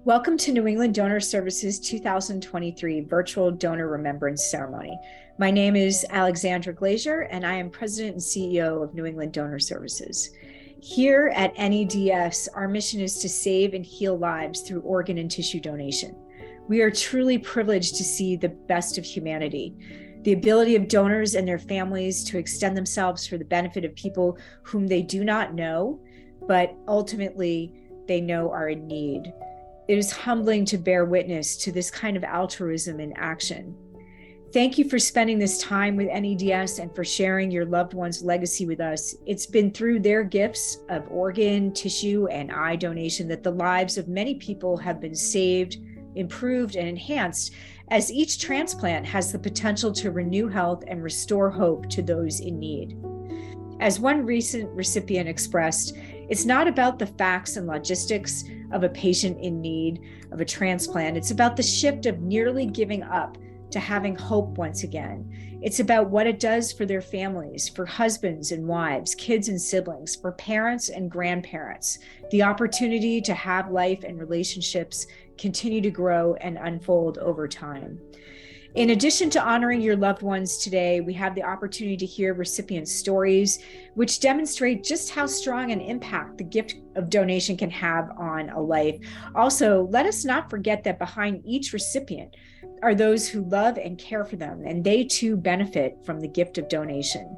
Welcome to New England Donor Services 2023 Virtual Donor Remembrance Ceremony. My name is Alexandra Glazier, and I am President and CEO of New England Donor Services. Here at NEDS, our mission is to save and heal lives through organ and tissue donation. We are truly privileged to see the best of humanity, the ability of donors and their families to extend themselves for the benefit of people whom they do not know, but ultimately they know are in need. It is humbling to bear witness to this kind of altruism in action. Thank you for spending this time with NEDS and for sharing your loved one's legacy with us. It's been through their gifts of organ, tissue, and eye donation that the lives of many people have been saved, improved, and enhanced, as each transplant has the potential to renew health and restore hope to those in need. As one recent recipient expressed, it's not about the facts and logistics of a patient in need of a transplant. It's about the shift of nearly giving up to having hope once again. It's about what it does for their families, for husbands and wives, kids and siblings, for parents and grandparents, the opportunity to have life and relationships continue to grow and unfold over time. In addition to honoring your loved ones today, we have the opportunity to hear recipient stories, which demonstrate just how strong an impact the gift of donation can have on a life. Also, let us not forget that behind each recipient are those who love and care for them, and they too benefit from the gift of donation.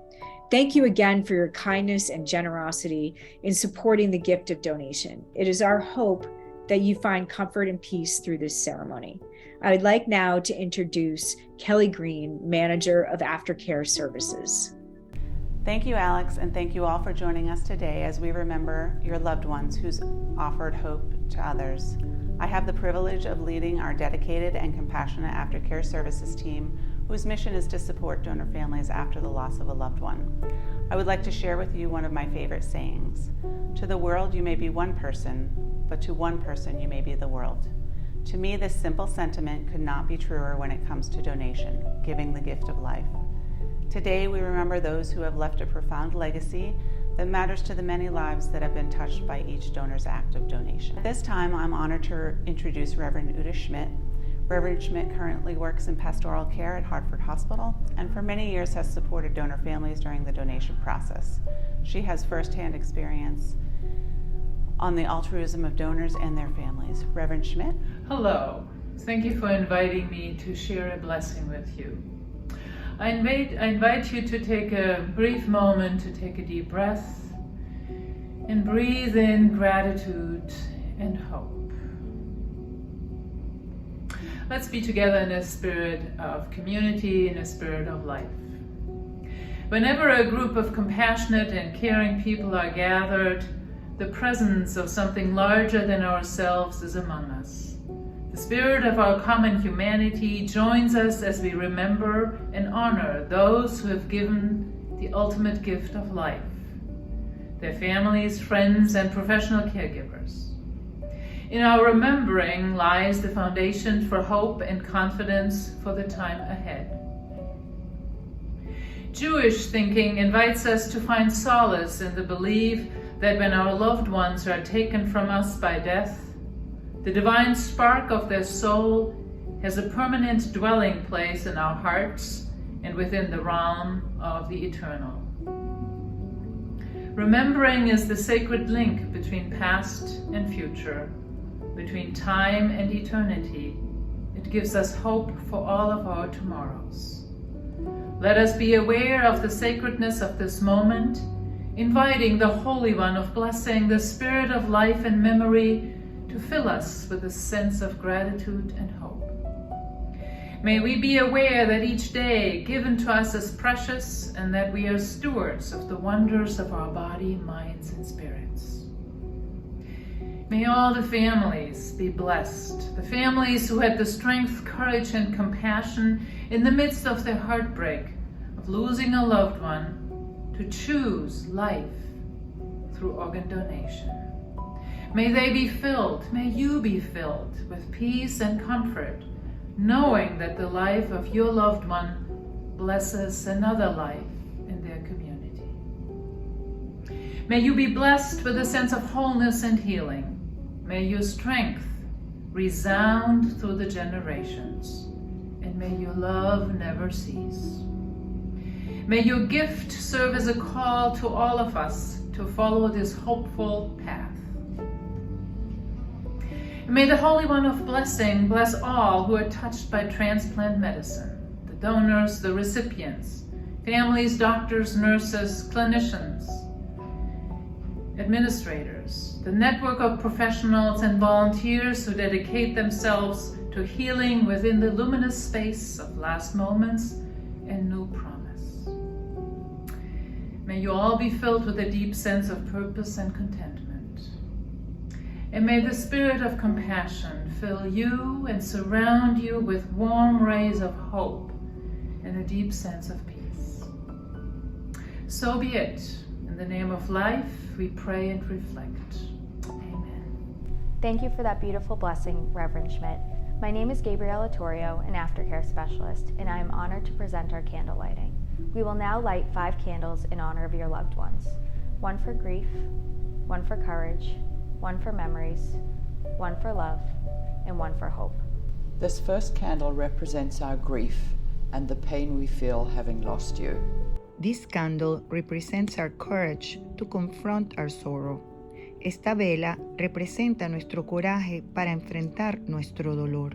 Thank you again for your kindness and generosity in supporting the gift of donation. It is our hope that you find comfort and peace through this ceremony. I would like now to introduce Kelly Green, Manager of Aftercare Services. Thank you, Alex, and thank you all for joining us today as we remember your loved ones who's offered hope to others. I have the privilege of leading our dedicated and compassionate aftercare services team, whose mission is to support donor families after the loss of a loved one. I would like to share with you one of my favorite sayings. To the world, you may be one person, but to one person, you may be the world. To me, this simple sentiment could not be truer when it comes to donation, giving the gift of life. Today, we remember those who have left a profound legacy that matters to the many lives that have been touched by each donor's act of donation. At this time, I'm honored to introduce Reverend Uta Schmidt. Reverend Schmidt currently works in pastoral care at Hartford Hospital and for many years has supported donor families during the donation process. She has firsthand experience on the altruism of donors and their families. Reverend Schmidt? Hello. Thank you for inviting me to share a blessing with you. I invite you to take a brief moment to take a deep breath and breathe in gratitude and hope. Let's be together in a spirit of community, in a spirit of life. Whenever a group of compassionate and caring people are gathered, the presence of something larger than ourselves is among us. The spirit of our common humanity joins us as we remember and honor those who have given the ultimate gift of life, their families, friends, and professional caregivers. In our remembering lies the foundation for hope and confidence for the time ahead. Jewish thinking invites us to find solace in the belief that when our loved ones are taken from us by death, the divine spark of their soul has a permanent dwelling place in our hearts and within the realm of the eternal. Remembering is the sacred link between past and future, between time and eternity. It gives us hope for all of our tomorrows. Let us be aware of the sacredness of this moment, inviting the Holy One of Blessing, the Spirit of life and memory, to fill us with a sense of gratitude and hope. May we be aware that each day given to us is precious and that we are stewards of the wonders of our body, minds, and spirits. May all the families be blessed, the families who had the strength, courage, and compassion in the midst of their heartbreak of losing a loved one to choose life through organ donation. May they be filled, may you be filled with peace and comfort, knowing that the life of your loved one blesses another life in their community. May you be blessed with a sense of wholeness and healing. May your strength resound through the generations, and may your love never cease. May your gift serve as a call to all of us to follow this hopeful path. And may the Holy One of Blessing bless all who are touched by transplant medicine, the donors, the recipients, families, doctors, nurses, clinicians, administrators, the network of professionals and volunteers who dedicate themselves to healing within the luminous space of last moments and new promise. May you all be filled with a deep sense of purpose and contentment. And may the spirit of compassion fill you and surround you with warm rays of hope and a deep sense of peace. So be it. In the name of life, we pray and reflect. Amen. Thank you for that beautiful blessing, Reverend Schmidt. My name is Gabriella Torrio, an aftercare specialist, and I am honored to present our candle lighting. We will now light 5 candles in honor of your loved ones. 1 for grief, 1 for courage, 1 for memories, 1 for love, and 1 for hope. This first candle represents our grief and the pain we feel having lost you. This candle represents our courage to confront our sorrow. Esta vela representa nuestro coraje para enfrentar nuestro dolor.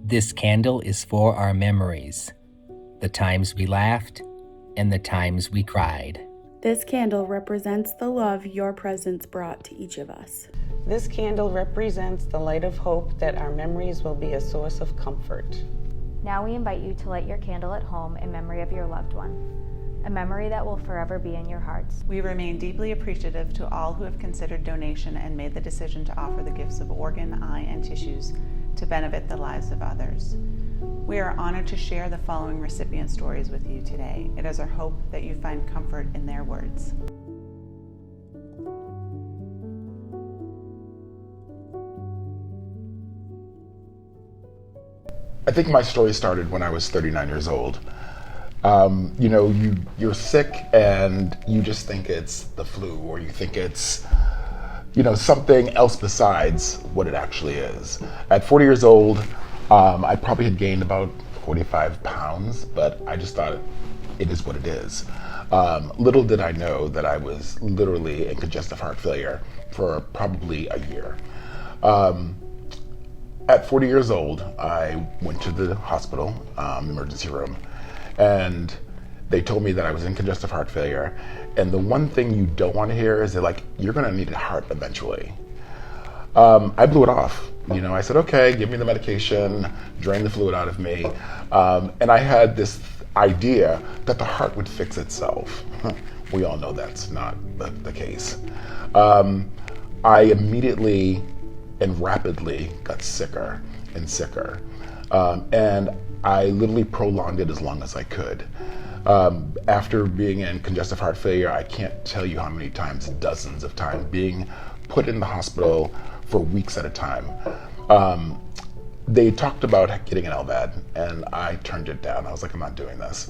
This candle is for our memories, the times we laughed and the times we cried. This candle represents the love your presence brought to each of us. This candle represents the light of hope that our memories will be a source of comfort. Now we invite you to light your candle at home in memory of your loved one, a memory that will forever be in your hearts. We remain deeply appreciative to all who have considered donation and made the decision to offer the gifts of organ, eye, and tissues to benefit the lives of others. We are honored to share the following recipient stories with you today. It is our hope that you find comfort in their words. I think my story started when I was 39 years old. You're sick and you just think it's the flu, or you think it's, something else besides what it actually is. At 40 years old, I probably had gained about 45 pounds, but I just thought it is what it is. Little did I know that I was literally in congestive heart failure for probably a year. At 40 years old, I went to the hospital, emergency room, and they told me that I was in congestive heart failure. And the one thing you don't want to hear is they're like, you're going to need a heart eventually. I blew it off. I said, okay, give me the medication, drain the fluid out of me. And I had this idea that the heart would fix itself. We all know that's not the case. I immediately and rapidly got sicker and sicker. And I literally prolonged it as long as I could. After being in congestive heart failure, I can't tell you how many times, dozens of times, being put in the hospital for weeks at a time. They talked about getting an LVAD, and I turned it down. I was like, I'm not doing this.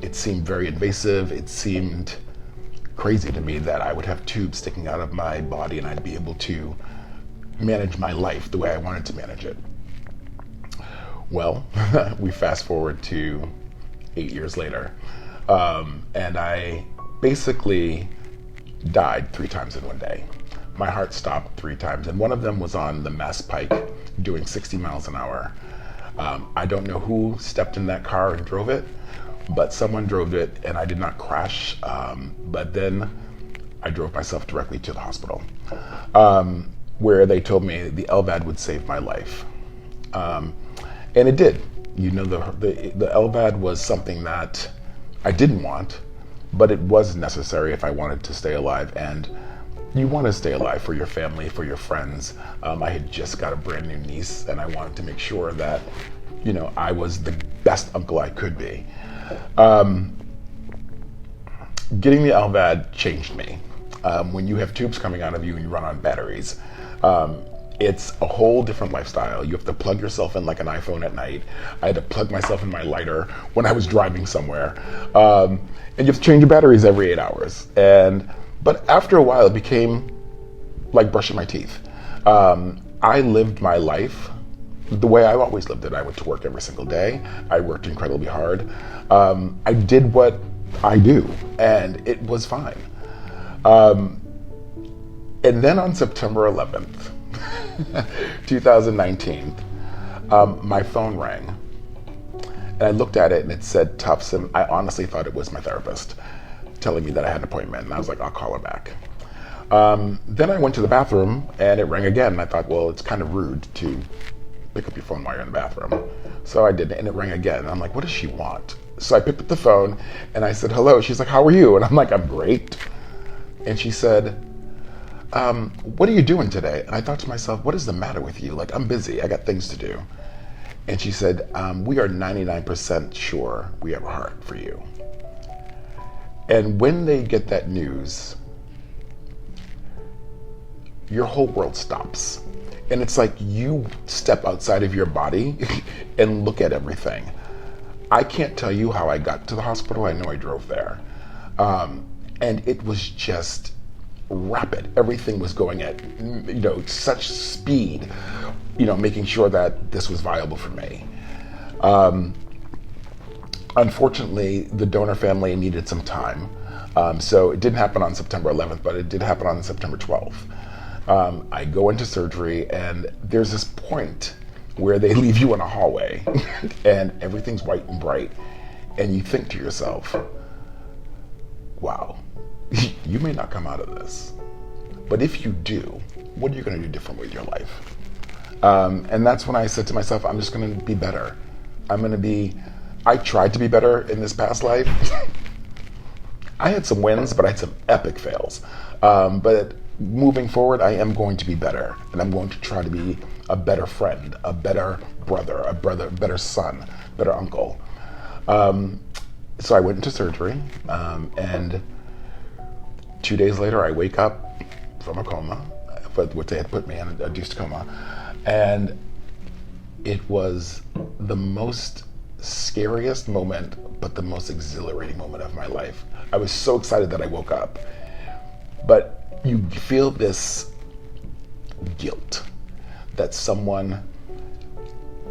It seemed very invasive. It seemed crazy to me that I would have tubes sticking out of my body and I'd be able to manage my life the way I wanted to manage it. Well, we fast forward to 8 years later, and I basically died 3 times in one day. My heart stopped 3 times, and one of them was on the Mass Pike doing 60 miles an hour. I don't know who stepped in that car and drove it, but someone drove it, and I did not crash, but then I drove myself directly to the hospital, where they told me the LVAD would save my life. And it did. The LVAD was something that I didn't want, but it was necessary if I wanted to stay alive. And you want to stay alive for your family, for your friends. I had just got a brand new niece, and I wanted to make sure that, I was the best uncle I could be. Getting the LVAD changed me. When you have tubes coming out of you and you run on batteries, it's a whole different lifestyle. You have to plug yourself in like an iPhone at night. I had to plug myself in my lighter when I was driving somewhere. And you have to change your batteries every 8 hours. But after a while, it became like brushing my teeth. I lived my life the way I always lived it. I went to work every single day. I worked incredibly hard. I did what I do, and it was fine. And then on September 11th, 2019, my phone rang. And I looked at it and it said Tufts, and I honestly thought it was my therapist telling me that I had an appointment, and I was like, I'll call her back. Then I went to the bathroom and it rang again, and I thought, well, it's kind of rude to pick up your phone while you're in the bathroom. So I did, and it rang again, and I'm like, what does she want? So I picked up the phone and I said, hello. She's like, how are you? And I'm like, I'm great. And she said, what are you doing today? And I thought to myself, what is the matter with you? Like, I'm busy, I got things to do. And she said, we are 99% sure we have a heart for you. And when they get that news, your whole world stops. And it's like you step outside of your body and look at everything. I can't tell you how I got to the hospital. I know I drove there. And it was just rapid. Everything was going at, such speed, making sure that this was viable for me. Unfortunately, the donor family needed some time. So it didn't happen on September 11th, but it did happen on September 12th. I go into surgery, and there's this point where they leave you in a hallway and everything's white and bright. And you think to yourself, wow, you may not come out of this. But if you do, what are you going to do different with your life? And that's when I said to myself, I'm just going to be better. I tried to be better in this past life. I had some wins, but I had some epic fails. But moving forward, I am going to be better. And I'm going to try to be a better friend, a better brother, better son, better uncle. So I went into surgery, and 2 days later, I wake up from a coma, what they had put me in, a induced coma. And it was the most scariest moment, but the most exhilarating moment of my life. I was so excited that I woke up. But you feel this guilt that someone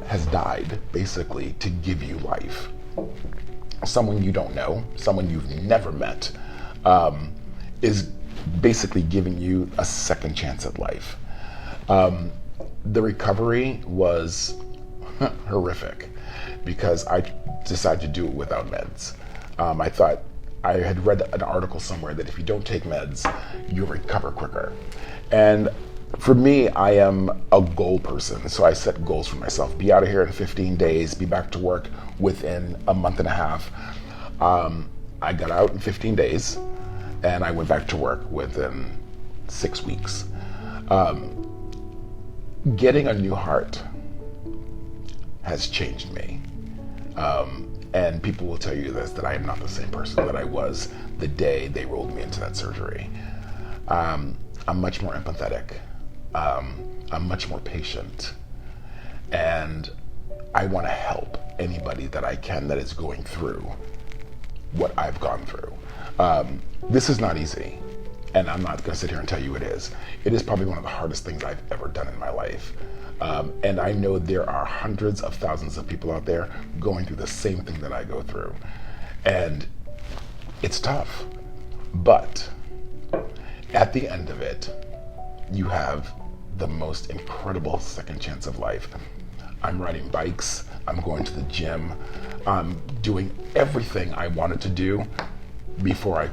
has died, basically, to give you life. Someone you don't know, someone you've never met, is basically giving you a second chance at life. The recovery was horrific because I decided to do it without meds. I thought, I had read an article somewhere that if you don't take meds, you'll recover quicker. And for me, I am a goal person, so I set goals for myself. Be out of here in 15 days, be back to work within a month and a half. I got out in 15 days, and I went back to work within 6 weeks. Getting a new heart has changed me. And people will tell you this, that I am not the same person that I was the day they rolled me into that surgery. I'm much more empathetic. I'm much more patient. And I want to help anybody that I can that is going through what I've gone through. This is not easy. And I'm not going to sit here and tell you it is. It is probably one of the hardest things I've ever done in my life. And I know there are hundreds of thousands of people out there going through the same thing that I go through. And it's tough. But at the end of it, you have the most incredible second chance of life. I'm riding bikes, I'm going to the gym, I'm doing everything I wanted to do before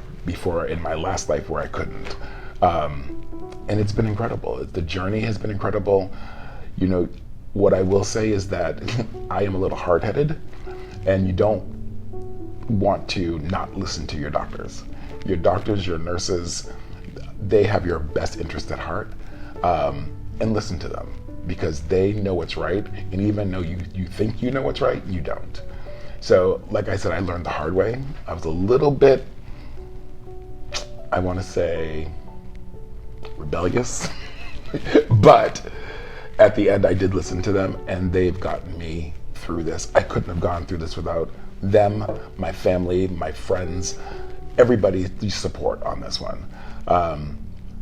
in my last life where I couldn't. And it's been incredible. The journey has been incredible. What I will say is that I am a little hard-headed, and you don't want to not listen to your doctors. Your doctors, your nurses, they have your best interest at heart, and listen to them because they know what's right, and even though you think you know what's right, you don't. So, like I said, I learned the hard way. I was a little bit, I want to say, rebellious, but at the end I did listen to them, and they've gotten me through this. I couldn't have gone through this without them, my family, my friends, everybody's support on this one.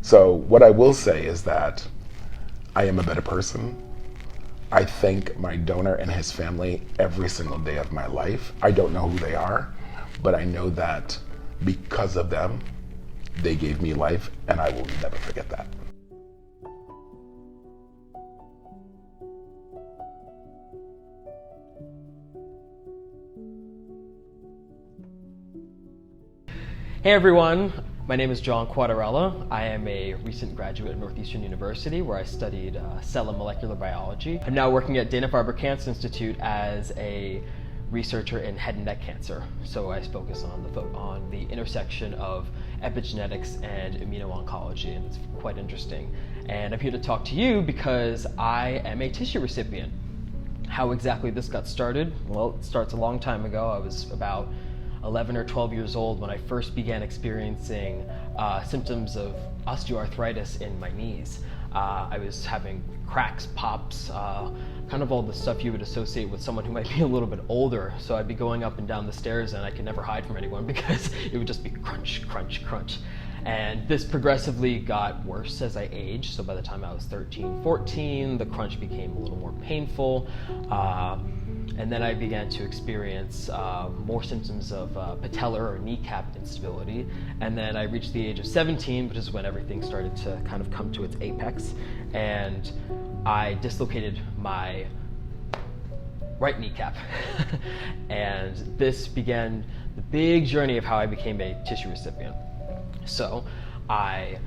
So what I will say is that I am a better person. I thank my donor and his family every single day of my life. I don't know who they are, but I know that because of them, they gave me life, and I will never forget that. Hey everyone, my name is John Quadarella. I am a recent graduate of Northeastern University where I studied cell and molecular biology. I'm now working at Dana-Farber Cancer Institute as a researcher in head and neck cancer. So I focus on the intersection of epigenetics and immuno-oncology, and it's quite interesting. And I'm here to talk to you because I am a tissue recipient. How exactly this got started? Well, it starts a long time ago. I was about 11 or 12 years old when I first began experiencing symptoms of osteoarthritis in my knees. I was having cracks, pops, kind of all the stuff you would associate with someone who might be a little bit older. So I'd be going up and down the stairs and I could never hide from anyone because it would just be crunch, crunch, crunch. And this progressively got worse as I aged. So by the time I was 13, 14, the crunch became a little more painful. And then I began to experience more symptoms of patellar or kneecap instability. And then I reached the age of 17, which is when everything started to kind of come to its apex. And I dislocated my right kneecap. And this began the big journey of how I became a tissue recipient. So I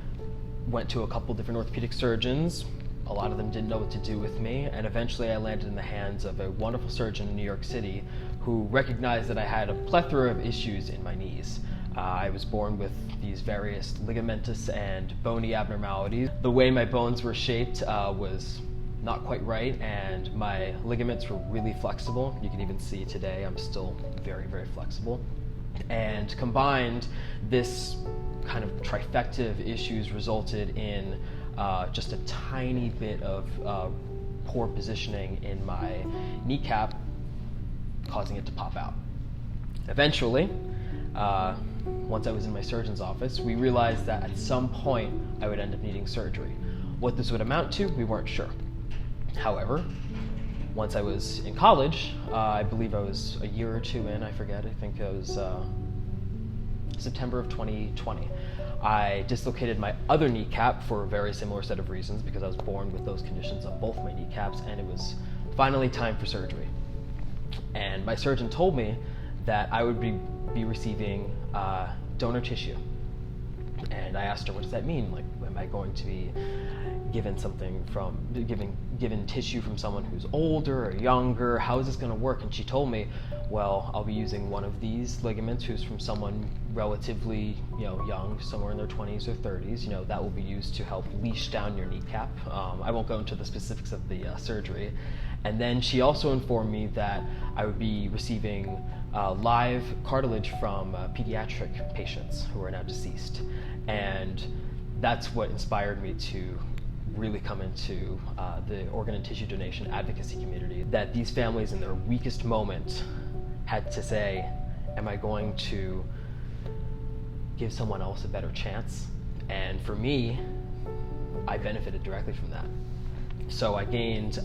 went to a couple different orthopedic surgeons. A lot of them didn't know what to do with me, and eventually I landed in the hands of a wonderful surgeon in New York City who recognized that I had a plethora of issues in my knees. I was born with these various ligamentous and bony abnormalities. The way my bones were shaped was not quite right, and my ligaments were really flexible. You can even see today I'm still very, very flexible. And combined, this kind of trifecta of issues resulted in just a tiny bit of poor positioning in my kneecap, causing it to pop out. Eventually, once I was in my surgeon's office, we realized that at some point I would end up needing surgery. What this would amount to, we weren't sure. However, once I was in college, I believe I was a year or two in, I forget, I think it was September of 2020. I dislocated my other kneecap for a very similar set of reasons because I was born with those conditions on both my kneecaps, and it was finally time for surgery. And my surgeon told me that I would be receiving donor tissue. And I asked her, what does that mean? Like, am I going to be given given tissue from someone who's older or younger? How is this going to work? And she told me, well, I'll be using one of these ligaments who's from someone relatively, young, somewhere in their 20s or 30s. That will be used to help leash down your kneecap. I won't go into the specifics of the surgery. And then she also informed me that I would be receiving live cartilage from pediatric patients who are now deceased. And that's what inspired me to really come into the organ and tissue donation advocacy community, that these families in their weakest moment had to say, am I going to give someone else a better chance? And for me, I benefited directly from that. So I gained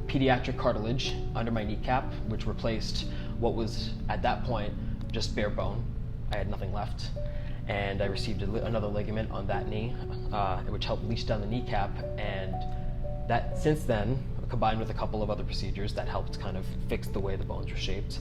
pediatric cartilage under my kneecap, which replaced what was at that point just bare bone. I had nothing left. And I received another ligament on that knee, which helped leash down the kneecap. And that, since then, combined with a couple of other procedures that helped kind of fix the way the bones were shaped,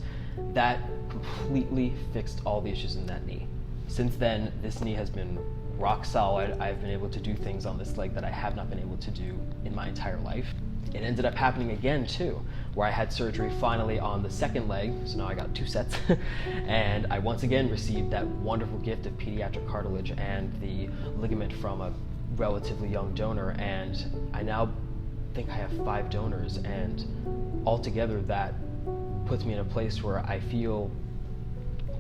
that completely fixed all the issues in that knee. Since then, this knee has been rock solid. I've been able to do things on this leg that I have not been able to do in my entire life. It ended up happening again too, where I had surgery finally on the second leg, so now I got 2 sets, and I once again received that wonderful gift of pediatric cartilage and the ligament from a relatively young donor, and I now think I have 5 donors, and altogether that puts me in a place where I feel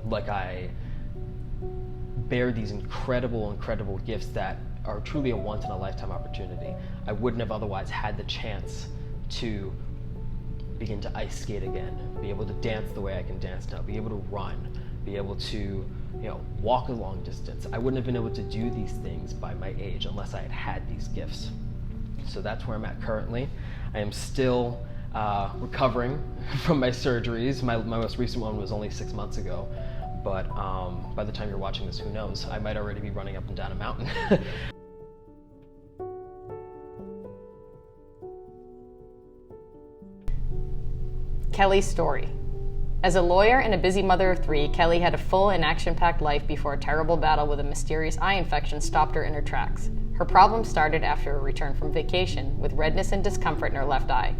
like I bear these incredible, incredible gifts that are truly a once-in-a-lifetime opportunity. I wouldn't have otherwise had the chance to begin to ice skate again, be able to dance the way I can dance now, be able to run, be able to walk a long distance. I wouldn't have been able to do these things by my age unless I had had these gifts. So that's where I'm at currently. I am still recovering from my surgeries. My most recent one was only 6 months ago, but by the time you're watching this, who knows? I might already be running up and down a mountain. Kelly's story. As a lawyer and a busy mother of 3, Kelly had a full and action-packed life before a terrible battle with a mysterious eye infection stopped her in her tracks. Her problem started after a return from vacation, with redness and discomfort in her left eye.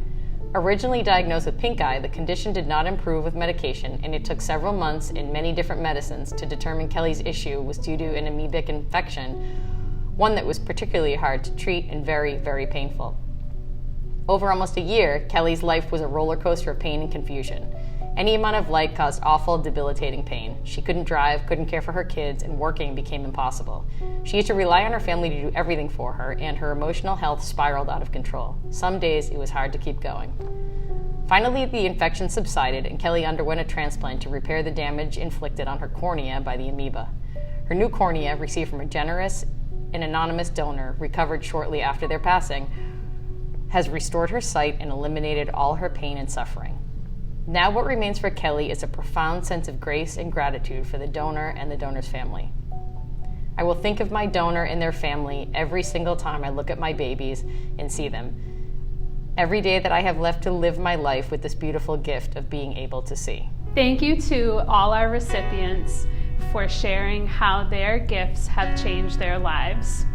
Originally diagnosed with pink eye, the condition did not improve with medication, and it took several months and many different medicines to determine Kelly's issue was due to an amoebic infection, one that was particularly hard to treat and very, very painful. Over almost a year, Kelly's life was a roller coaster of pain and confusion. Any amount of light caused awful, debilitating pain. She couldn't drive, couldn't care for her kids, and working became impossible. She used to rely on her family to do everything for her, and her emotional health spiraled out of control. Some days it was hard to keep going. Finally, the infection subsided, and Kelly underwent a transplant to repair the damage inflicted on her cornea by the amoeba. Her new cornea, received from a generous and anonymous donor, recovered shortly after their passing, has restored her sight and eliminated all her pain and suffering. Now what remains for Kelly is a profound sense of grace and gratitude for the donor and the donor's family. I will think of my donor and their family every single time I look at my babies and see them. Every day that I have left to live my life with this beautiful gift of being able to see. Thank you to all our recipients for sharing how their gifts have changed their lives.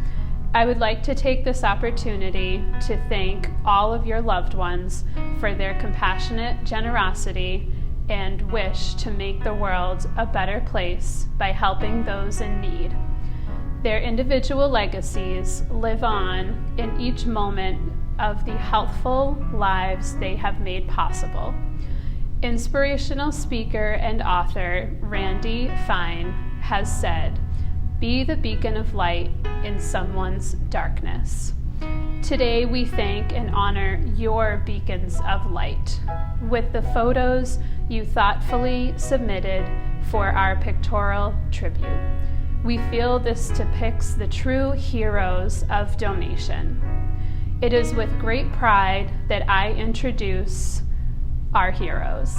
I would like to take this opportunity to thank all of your loved ones for their compassionate generosity and wish to make the world a better place by helping those in need. Their individual legacies live on in each moment of the healthful lives they have made possible. Inspirational speaker and author Randy Fine has said, "Be the beacon of light in someone's darkness." Today we thank and honor your beacons of light with the photos you thoughtfully submitted for our pictorial tribute. We feel this depicts the true heroes of donation. It is with great pride that I introduce our heroes.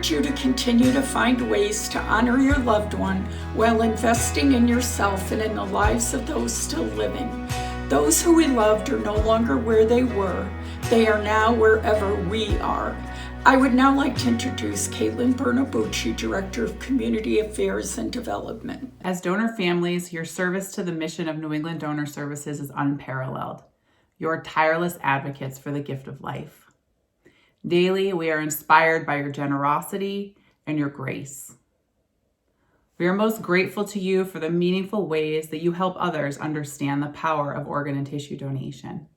encourage you to continue to find ways to honor your loved one while investing in yourself and in the lives of those still living. Those who we loved are no longer where they were. They are now wherever we are. I would now like to introduce Caitlin Bernabucci, Director of Community Affairs and Development. As donor families, your service to the mission of New England Donor Services is unparalleled. You're tireless advocates for the gift of life. Daily, we are inspired by your generosity and your grace. We are most grateful to you for the meaningful ways that you help others understand the power of organ and tissue donation.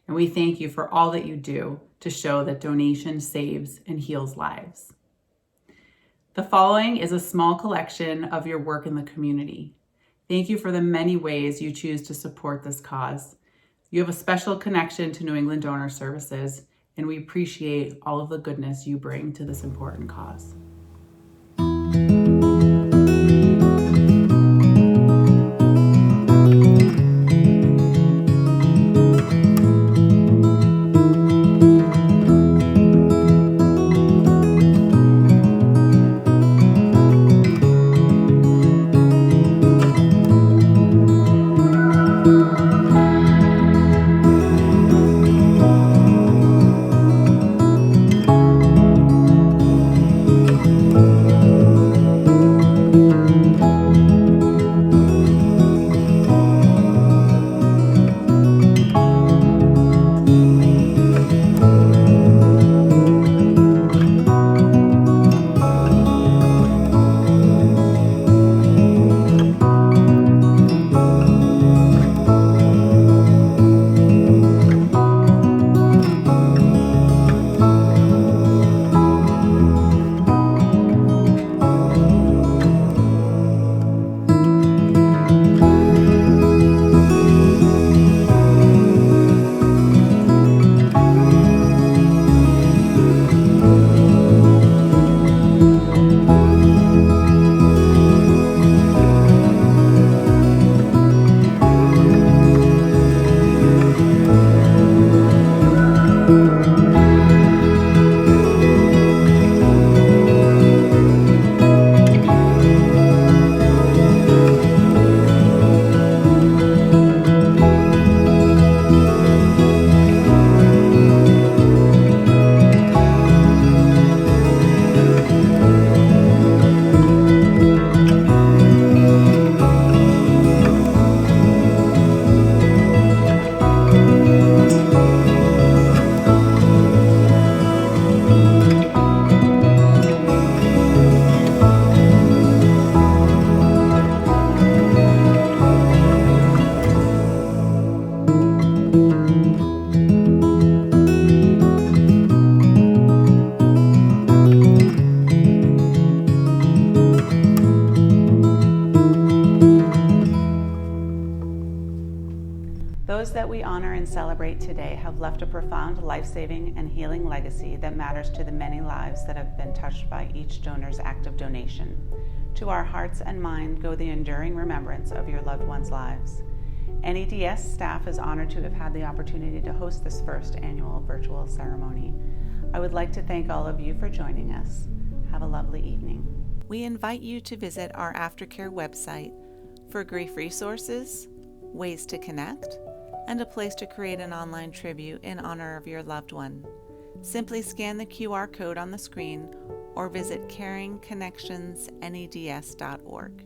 And we thank you for all that you do to show that donation saves and heals lives. The following is a small collection of your work in the community. Thank you for the many ways you choose to support this cause. You have a special connection to New England Donor Services, and we appreciate all of the goodness you bring to this important cause. Those that we honor and celebrate today have left a profound life-saving and healing legacy that matters to the many lives that have been touched by each donor's act of donation. To our hearts and mind go the enduring remembrance of your loved ones' lives. NEDS staff is honored to have had the opportunity to host this first annual virtual ceremony. I would like to thank all of you for joining us. Have a lovely evening. We invite you to visit our aftercare website for grief resources, ways to connect, and a place to create an online tribute in honor of your loved one. Simply scan the QR code on the screen or visit caringconnectionsneds.org.